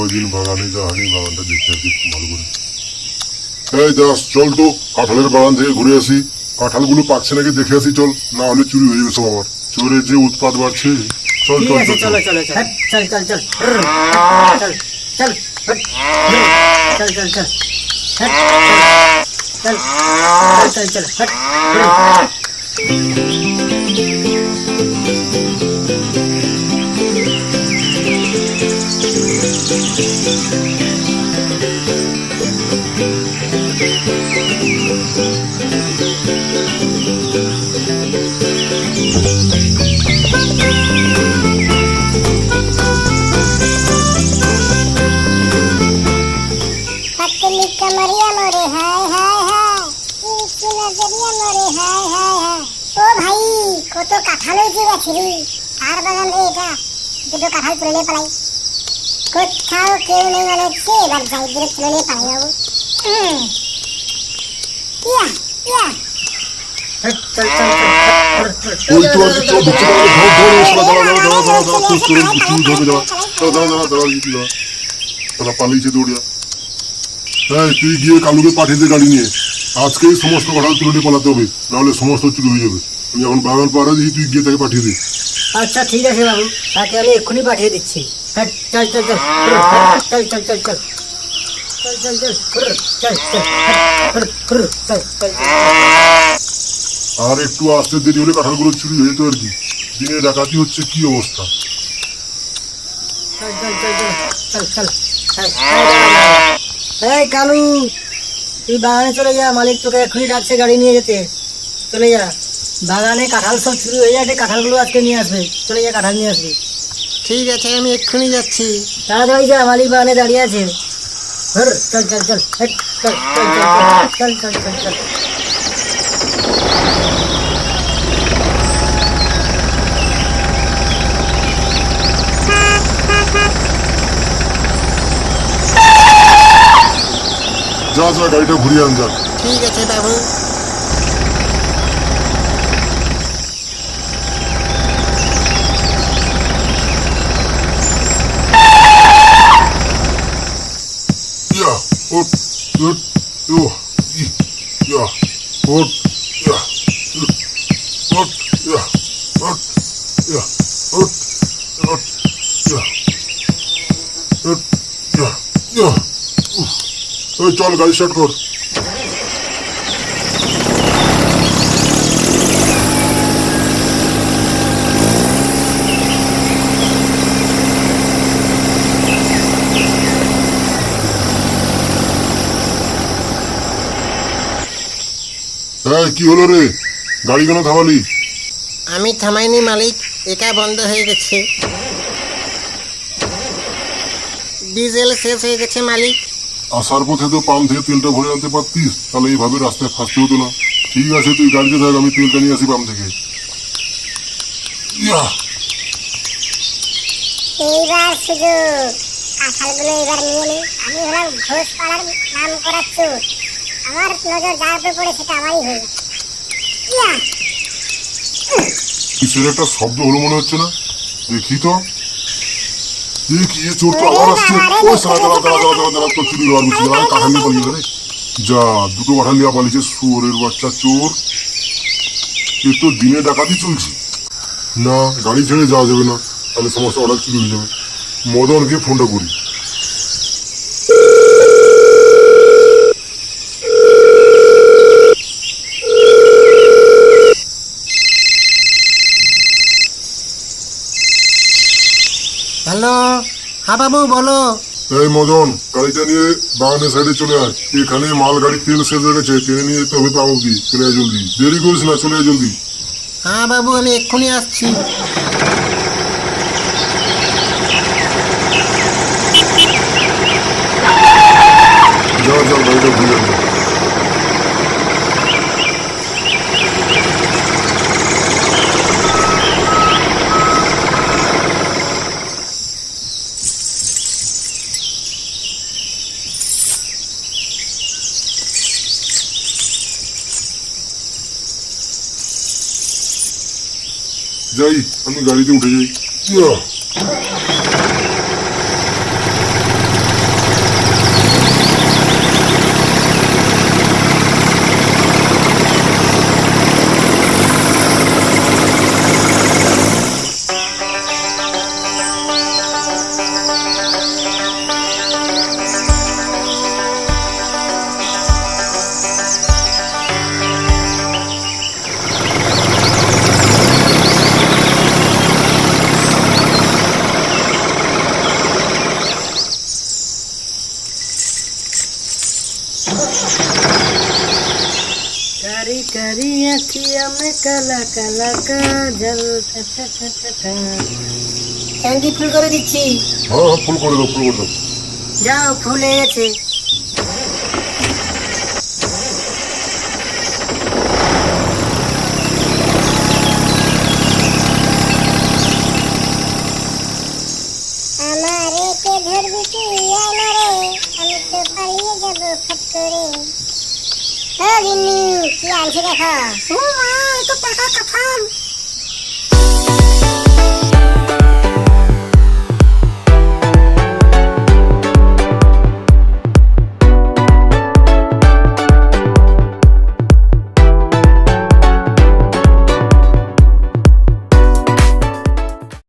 কয়দিন বাগানে যাওয়ানি, বাগানটা দেখে আসি ভালো করে। এই দাস, চল তো কাঁঠালের বাগান থেকে ঘুরে আসি। কাঁঠালগুলো পাকছে নাকি দেখে আসি, চল, না হলে চুরি হয়ে যাবে সব আবার। চোরের যে উৎপাত বাড়ছে। চল ঠিক চল আছে, চল চলো চলো চল চল চল চল চল চল চল চল চল চল চল চল पतली कमरिया मोरे हाय हाय हाय, तिरछी नजरिया मोरे हाय हाय हाय। ओ भाई কত কাঁঠাল হয়েছে গাছেরি, কার বাগান রে এটা? দুটো কাঁঠাল তুলে নিয়ে পালাই। কোথাও কেউ নেই মনে হচ্ছে, এবার যাই দূরে তুলে নিয়ে পালাই যাবো। ইয়া ইয়া চল চল ওই তো আর কি, চল ঢুকছে না, ধর ধর, দাঁড়া দাঁড়া দাঁড়া দাঁড়া দাঁড়া, তোর চোরের কিছু ধরবে, দাঁড়া দাঁড়া দাঁড়া দাঁড়া দাঁড়া, তারা পালিয়েছে দৌড়িয়া। হ্যাঁ, তুই গিয়ে কালুকে পাঠিয়ে দে গাড়ি নিয়ে। আজকেই সমস্ত কাঁঠাল তুলে নিয়ে পালাতে হবে, নাহলে সমস্ত চুরি হয়ে যাবে। আমি এখন বাগান পাড়া দিই, তুই গিয়ে তাকে পাঠিয়ে দে। আচ্ছা ঠিক আছে বাবু, তাকে আমি এক্ষুনি পাঠিয়ে দিচ্ছি। চল চল চল চল চল চল চল চল চল চল চল চল চল। আর একটু আসতে দেরি হলে কাঁঠালগুলো চুরি হয়ে যেত আর কি। দিনে ডাকাতি হচ্ছে, কি অবস্থা। চল চল চল চল চল চল। এই কালু, তুই বাগানে চলে যা, মালিক তোকে এক্ষুনি ডাকছে গাড়ি নিয়ে যেতে। চলে যা, বাগানে কাঁঠাল সব চুরি হয়ে যাচ্ছে, কাঁঠালগুলো আজকে নিয়ে আসবে। চলে যা, কাঁঠাল নিয়ে আসবি। ঠিক আছে, আমি এক্ষুনি যাচ্ছি। তাড়াতাড়ি যা, মালিক বাগানে দাঁড়িয়ে আছে। চল চল চল চল চল চল চল চল চল। যা যা, গাড়িটা ঘুরিয়ে আন, যা। ঠিক আছে বাবু। Ja, und, jo, ja, und, ja, und, ja, und, ja, und, ja, und, ja, ja, এই চল, গাড়ি স্টার্ট কর। হ্যাঁ, কি হলো রে, গাড়ি কেন থামালি? আমি থামাইনি মালিক, এটা বন্ধ হয়ে গেছে। ডিজেল শেষ হয়ে গেছে মালিক। আসার পথে তো পাম্প থেকে তেলটা ভরে আনতে পারতিস, তাহলে এইভাবে রাস্তায় ফাঁসতে হতো না। ঠিক আছে, তুই গাড়িতে থাক, আমি তেলটা নিয়ে আসি পাম্প থেকে। ইয়া, এইবার সুযোগ, কাঁঠালগুলো এবার নিয়ে নি। আমি হলাম ঘোষ পাড়ার নাম করা চোর, আমার নজর যার উপরে পড়ে সেটা আমারই হয়ে। ইয়া কিসের একটা শব্দ হলো মনে হচ্ছে না? দেখি তো, কি চোর তো আবার আসছে। ওই সারা দাঁড়া দাঁড়া দাঁড়া দাঁড়া দাঁড়া, তোর চুরি আর বুঝি দাঁড়া, কাঁঠাল নিয়ে পালিয়ে রে। যা, দুটো কাঁঠাল নিয়ে পালিয়েছে, শুয়োরের বাচ্চা চোর। এ তো দিনে ডাকাতি চলছে না, গাড়ি ছেড়ে যাওয়া যাবে না, তাহলে সমস্ত অর্ডার চুরি হয়ে যাবে। মদনকে ফোনটা করি। হ্যালো, হ্যাঁ বাবু বলো। এই মদন, গাড়িটা নিয়ে বাগানের সাইডে চলে আয়। এখানে মাল গাড়ির তেল শেষ হয়ে গেছে, টেনে নিয়ে যেতে হবে পাম অব্দি। চলে আয় জলদি, দেরি করিস না, চলে আয় জলদি। হ্যাঁ বাবু, আমি এক্ষুনি আসছি। যা যা, গাড়িটা ঘুরে আনবে। যাই, আমি গাড়িতে উঠে যাই। ইয়া, कारी कारी अखिया में काला काला काजल চান্দি ফুল করে দিচ্ছি। হ্যাঁ হ্যাঁ ফুল করে দাও ফুল করে দাও। যাও ফুল হয়ে গেছে। আমারে কে ধরবি তুই আমারে, আমি তো পালিয়ে যাব ফট করে। ও গিন্নি কি আনছি দেখো। ও মা, এত টাকা কাঁঠাল।